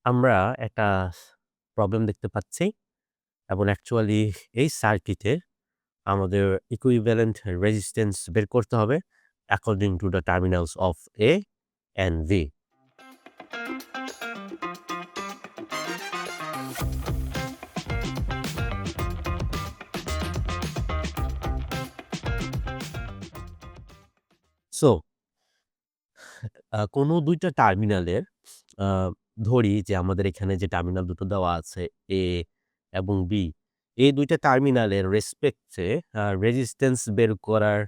আমরা একটা প্রবলেম দেখতে পাচ্ছি এবং অ্যাকচুয়ালি এই সার্কিটে আমাদের ইকুইভ্যালেন্ট রেজিস্ট্যান্স বের করতে হবে according to the terminals of A and V. So কোনো ২ টা টার্মিনালের আ ধরি যে আমাদের এখানে যে টার্মিনাল দুটো দেওয়া আছে A এবং B, এই ২ টা টার্মিনালের রেসপেক্টে রেজিস্ট্যান্স বের করার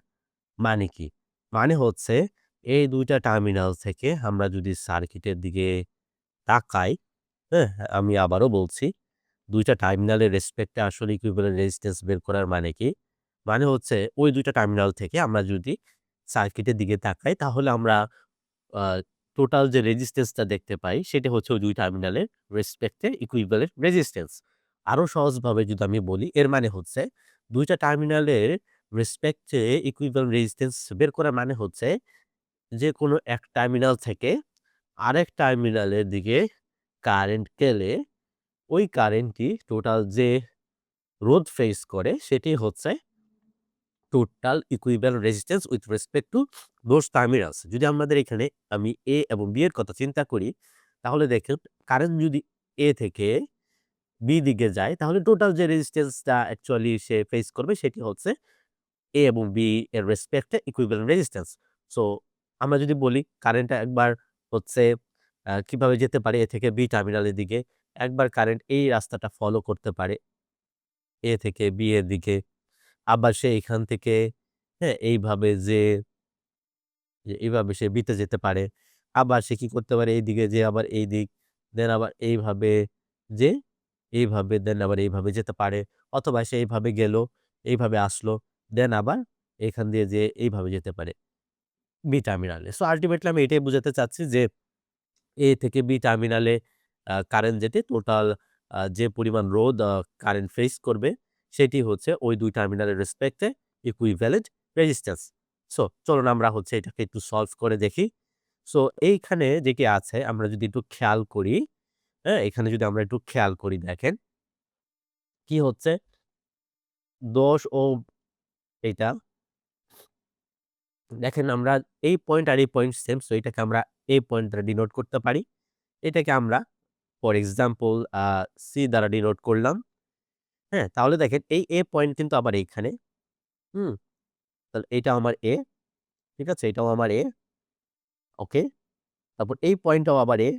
মানে কি? মানে হচ্ছে এই ২ টা টার্মিনাল থেকে আমরা যদি সার্কিটের দিকে তাকাই, হ্যাঁ? আমি আবারও বলছি ২ টা টার্মিনালের রেসপেক্টে আসলে ইকুইভ্যালেন্ট রেজিস্ট্যান্স বের করার মানে কি? মানে হচ্ছে ওই ২ টা টার্মিনাল থেকে আমরা যদি সার্কিটের দিকে তাকাই তাহলে আমরা আ টোটাল যে রেজিস্ট্যান্সটা দেখতে পাই সেটা হচ্ছে ওই ২ টার্মিনালের রেসপেক্টে ইকুইভ্যালেন্ট রেজিস্ট্যান্স। আরো সহজভাবে যদি আমি বলি এর মানে হচ্ছে ২ টা টার্মিনালের রেসপেক্টে ইকুইভ্যালেন্ট রেজিস্ট্যান্স বের করার মানে হচ্ছে যে কোনো এক টার্মিনাল থেকে আরেক টার্মিনালের দিকে কারেন্ট গেলে ওই কারেন্টটি টোটাল যে রোধ ফেস করে সেটি হচ্ছে total equivalent resistance with respect to those terminals. যদি আমাদের এখানে আমি A এবং B এর কথা চিন্তা করি, তাহলে দেখেন কারেন্ট যদি A থেকে B দিকে যায় তাহলে টোটাল যে রেজিস্ট্যান্সটা অ্যাকচুয়ালি সে ফেস করবে সেটি হচ্ছে A এবং B এর রেসপেক্টে ইকুইভ্যালেন্ট রেজিস্ট্যান্স। সো আমরা যদি বলি কারেন্টটা একবার হচ্ছে কিভাবে যেতে পারে A থেকে B টার্মিনালের দিকে, একবার কারেন্ট এই রাস্তাটা ফলো করতে পারে A থেকে B এর দিকে। আবার সে এখান থেকে, হ্যাঁ, এইভাবে এইভাবে সে B তে যেতে পারে। আবার সে কি করতে পারে এইদিকে যেয়ে আবার এই দিক, দেন আবার এইভাবে যেয়ে এইভাবে দেন আবার এইভাবে যেতে পারে। অথবা সে এইভাবে গেল, এইভাবে আসলো, দেন আবার এখান দিয়ে যেয়ে এইভাবে যেতে পারে B টার্মিনালে। সো আল্টিমেটলি আমি এটাই বুঝাতে চাচ্ছি যে A থেকে B টার্মিনালে কারেন্ট যেতে টোটাল যে পরিমাণ রোধ কারেন্ট ফেস করবে সেটি হচ্ছে ওই ২ টার্মিনালের রেসপেক্টে ইকুইভ্যালেন্ট রেজিস্ট্যান্স। সো চলুন আমরা হচ্ছে এটাকে একটু সলভ করে দেখি। সো এইখানে যেটি আছে আমরা যদি একটু খেয়াল করি, হ্যাঁ? এখানে যদি আমরা একটু খেয়াল করি দেখেন, কি হচ্ছে ১০ ওহম এইটা। দেখেন আমরা এই পয়েন্ট আর এই পয়েন্ট সেম। সো এটাকে আমরা এই পয়েন্ট দ্বারা ডিনোট করতে পারি। এটাকে আমরা ফর এক্সাম্পল সি দ্বারা ডিনোট করলাম। হ্যাঁ? তাহলে দেখেন এই A পয়েন্ট কিন্তু আবার এইখানে। হুম? তাহলে এইটা আমার A, ঠিক আছে? এটাও আমার A, ওকে? তারপর এই পয়েন্টটাও আবার A,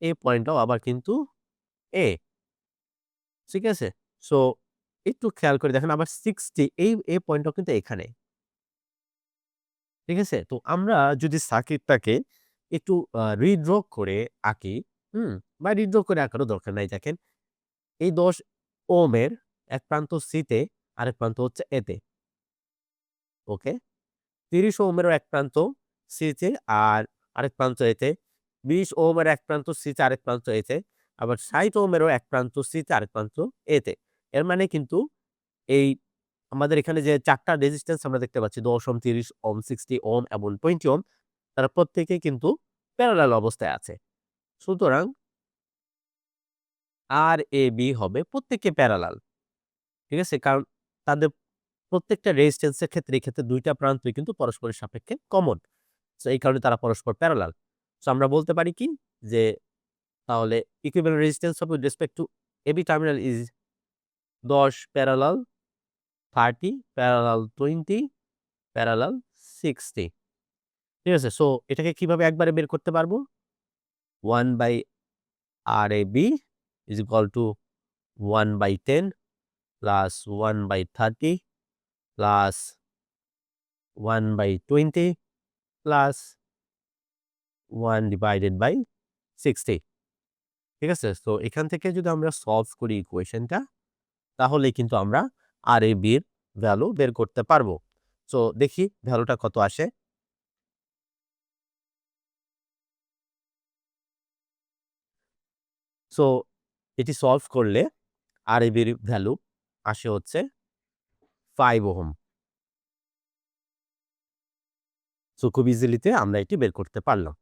এই পয়েন্টটাও আবার কিন্তু A, ঠিক আছে? সো একটু খেয়াল করে দেখেন আবার 60 এই A পয়েন্টটাও কিন্তু এখানে। ঠিক আছে? তো আমরা যদি সার্কিটটাকে একটু রিড্র করে আঁকি, হুম? বা রিড্র করে আঁকারও দরকার নাই। দেখেন এই ১০ ওহমের এক প্রান্ত C তে, আরেক প্রান্ত হচ্ছে A তে। ওকে? ৩০ ওহমেরও এক প্রান্ত C তে আর আরেক প্রান্ত A তে। ২০ ওহমের এক প্রান্ত C তে, আরেক প্রান্ত A তে। আবার ৬০ ওহমেরও এক প্রান্ত C তে, আরেক প্রান্ত A তে। এর মানে কিন্তু এই আমাদের এখানে যে ৪ টা রেজিস্ট্যান্স আমরা দেখতে পাচ্ছি ১০ ওহম, ৩০ ওহম, 60 ওহম এবং 20 ওহম, তারা প্রত্যেকেই কিন্তু প্যারালাল অবস্থায় আছে। সুতরাং আর এ বি হবে প্রত্যেকে প্যারালাল। ঠিক আছে? কারণ তাদের প্রত্যেকটা রেজিস্ট্যান্স এর ক্ষেত্রে এই ক্ষেত্রে ২ টা প্রান্তই কিন্তু পরস্পরের সাপেক্ষে কমন। সো এই কারণে তারা পরস্পর প্যারালাল। সো আমরা বলতে পারি কি যে তাহলে ইকুইভ্যালেন্ট রেজিস্ট্যান্স হবে with respect to AB terminal is ১০ parallel 30 parallel 20 parallel 60। ঠিক আছে? সো এটাকে কিভাবে একবারে বের করতে পারবো? 1/RAB is equal to 1/10 plus 1/30 plus 1/20 plus 1 divided by 60। ঠিক আছে? তো এখান থেকে যদি আমরা সলভ করি ইকুয়েশনটা তাহলেই কিন্তু আমরা RAB এর ভ্যালু বের করতে পারবো। সো দেখি ভ্যালুটা কত আসে। সো এটি সলভ করলে RAB এর ভ্যালু আসে হচ্ছে 5 ওহম। সো খুব ইজিলিতে আমরা এটি বের করতে পারলাম।